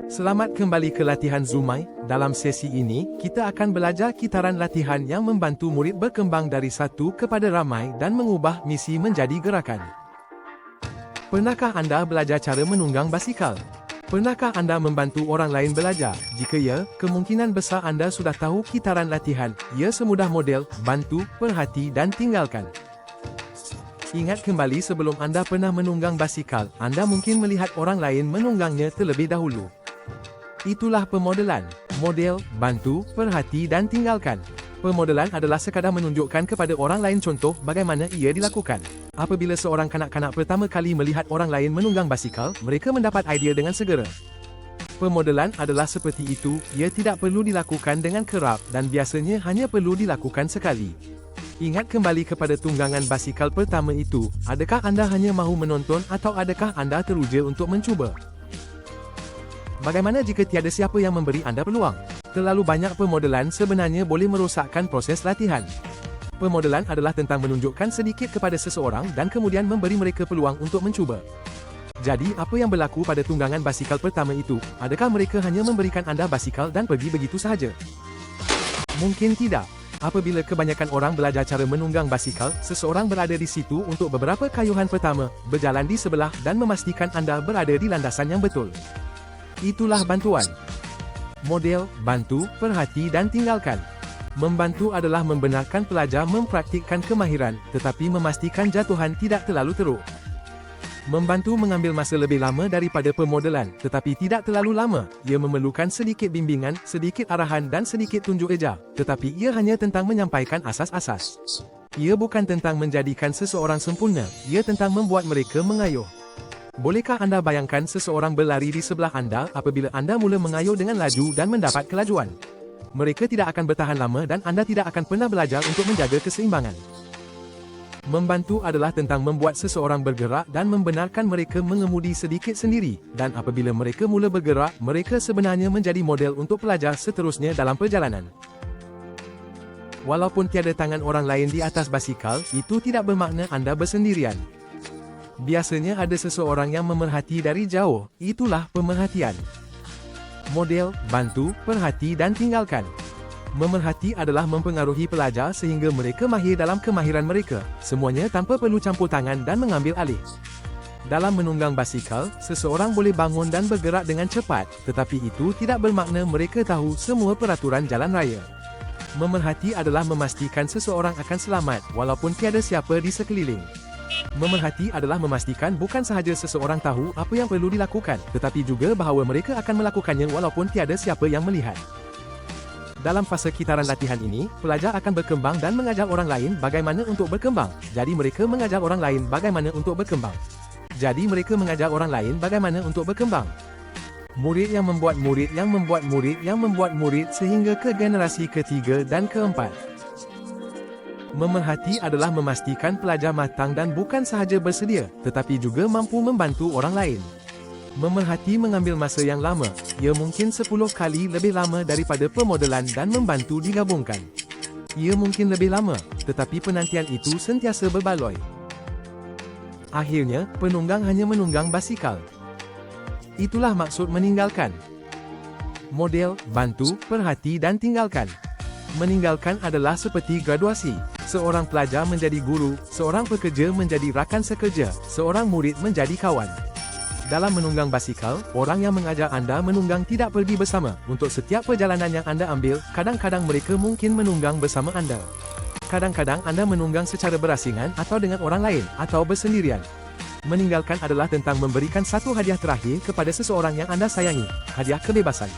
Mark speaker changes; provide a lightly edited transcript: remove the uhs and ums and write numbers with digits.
Speaker 1: Selamat kembali ke latihan Zumai. Dalam sesi ini, kita akan belajar kitaran latihan yang membantu murid berkembang dari satu kepada ramai dan mengubah misi menjadi gerakan. Pernahkah anda belajar cara menunggang basikal? Pernahkah anda membantu orang lain belajar? Jika ya, kemungkinan besar anda sudah tahu kitaran latihan. Ia semudah model, bantu, perhati dan tinggalkan. Ingat kembali sebelum anda pernah menunggang basikal, anda mungkin melihat orang lain menunggangnya terlebih dahulu. Itulah pemodelan. Model, bantu, perhati dan tinggalkan. Pemodelan adalah sekadar menunjukkan kepada orang lain contoh bagaimana ia dilakukan. Apabila seorang kanak-kanak pertama kali melihat orang lain menunggang basikal, mereka mendapat idea dengan segera. Pemodelan adalah seperti itu, ia tidak perlu dilakukan dengan kerap dan biasanya hanya perlu dilakukan sekali. Ingat kembali kepada tunggangan basikal pertama itu, adakah anda hanya mahu menonton atau adakah anda teruja untuk mencuba? Bagaimana jika tiada siapa yang memberi anda peluang? Terlalu banyak pemodelan sebenarnya boleh merosakkan proses latihan. Pemodelan adalah tentang menunjukkan sedikit kepada seseorang dan kemudian memberi mereka peluang untuk mencuba. Jadi, apa yang berlaku pada tunggangan basikal pertama itu? Adakah mereka hanya memberikan anda basikal dan pergi begitu sahaja? Mungkin tidak. Apabila kebanyakan orang belajar cara menunggang basikal, seseorang berada di situ untuk beberapa kayuhan pertama, berjalan di sebelah dan memastikan anda berada di landasan yang betul. Itulah bantuan. Model, bantu, perhati dan tinggalkan. Membantu adalah membenarkan pelajar mempraktikkan kemahiran, tetapi memastikan jatuhan tidak terlalu teruk. Membantu mengambil masa lebih lama daripada pemodelan, tetapi tidak terlalu lama. Ia memerlukan sedikit bimbingan, sedikit arahan dan sedikit tunjuk eja, tetapi ia hanya tentang menyampaikan asas-asas. Ia bukan tentang menjadikan seseorang sempurna, ia tentang membuat mereka mengayuh. Bolehkah anda bayangkan seseorang berlari di sebelah anda apabila anda mula mengayuh dengan laju dan mendapat kelajuan? Mereka tidak akan bertahan lama dan anda tidak akan pernah belajar untuk menjaga keseimbangan. Membantu adalah tentang membuat seseorang bergerak dan membenarkan mereka mengemudi sedikit sendiri, dan apabila mereka mula bergerak, mereka sebenarnya menjadi model untuk pelajar seterusnya dalam perjalanan. Walaupun tiada tangan orang lain di atas basikal, itu tidak bermakna anda bersendirian. Biasanya ada seseorang yang memerhati dari jauh, itulah pemerhatian. Model, bantu, perhati dan tinggalkan. Memerhati adalah mempengaruhi pelajar sehingga mereka mahir dalam kemahiran mereka, semuanya tanpa perlu campur tangan dan mengambil alih. Dalam menunggang basikal, seseorang boleh bangun dan bergerak dengan cepat, tetapi itu tidak bermakna mereka tahu semua peraturan jalan raya. Memerhati adalah memastikan seseorang akan selamat walaupun tiada siapa di sekeliling. Memerhati adalah memastikan bukan sahaja seseorang tahu apa yang perlu dilakukan, tetapi juga bahawa mereka akan melakukannya walaupun tiada siapa yang melihat. Dalam fasa kitaran latihan ini, pelajar akan berkembang dan mengajar orang lain bagaimana untuk berkembang. Jadi mereka mengajar orang lain bagaimana untuk berkembang. Jadi mereka mengajar orang lain bagaimana untuk berkembang. Murid yang membuat murid yang membuat murid yang membuat murid sehingga ke generasi ketiga dan keempat. Memerhati adalah memastikan pelajar matang dan bukan sahaja bersedia, tetapi juga mampu membantu orang lain. Memerhati mengambil masa yang lama, ia mungkin 10 kali lebih lama daripada pemodelan dan membantu digabungkan. Ia mungkin lebih lama, tetapi penantian itu sentiasa berbaloi. Akhirnya, penunggang hanya menunggang basikal. Itulah maksud meninggalkan. Model, bantu, perhati dan tinggalkan. Meninggalkan adalah seperti graduasi. Seorang pelajar menjadi guru, seorang pekerja menjadi rakan sekerja, seorang murid menjadi kawan. Dalam menunggang basikal, orang yang mengajar anda menunggang tidak pergi bersama. Untuk setiap perjalanan yang anda ambil, kadang-kadang mereka mungkin menunggang bersama anda. Kadang-kadang anda menunggang secara berasingan atau dengan orang lain, atau bersendirian. Meninggalkan adalah tentang memberikan satu hadiah terakhir kepada seseorang yang anda sayangi, hadiah kebebasan.